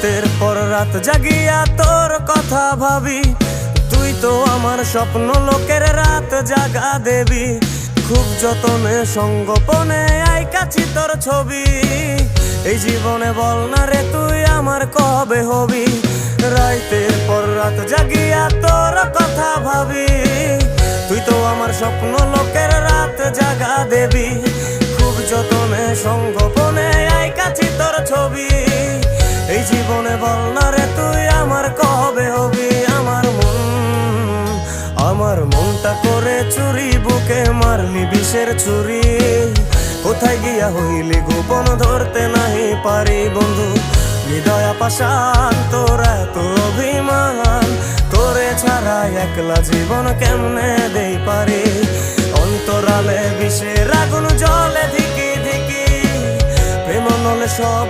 রাতের পর রাত জাগিয়া তোর কথা ভাবি, তুই তো আমার স্বপ্ন লোকের রাত জাগা দেবী। খুব যতনে সঙ্গোপনে আইকাছি তোর ছবি, এই জীবনে বল না রে তুই আমার কবে হবি। রাতের পর রাত জাগিয়া তোর কথা ভাবি, তুই তো আমার স্বপ্ন লোকের রাত জাগা দেবী। খুব যতনে সঙ্গোপনে আইকাছি তোর ছবি, এই জীবনে বল না রে তুই আমার কবে হবি। আমার মনটা করে চুরি, বুকে মারলি বিষের ছুরি। কোথায় গিয়া হইলি গোপন ধরতে নাহি পারি বন্ধু। হৃদয় পাষাণ তোর এত অভিমান, তোরে ছাড়া একলা জীবন কেমনে দেই পারি। অন্তরালে বিষের আগুন জ্বলে ধিকি ধিকি, প্রেম নলে সব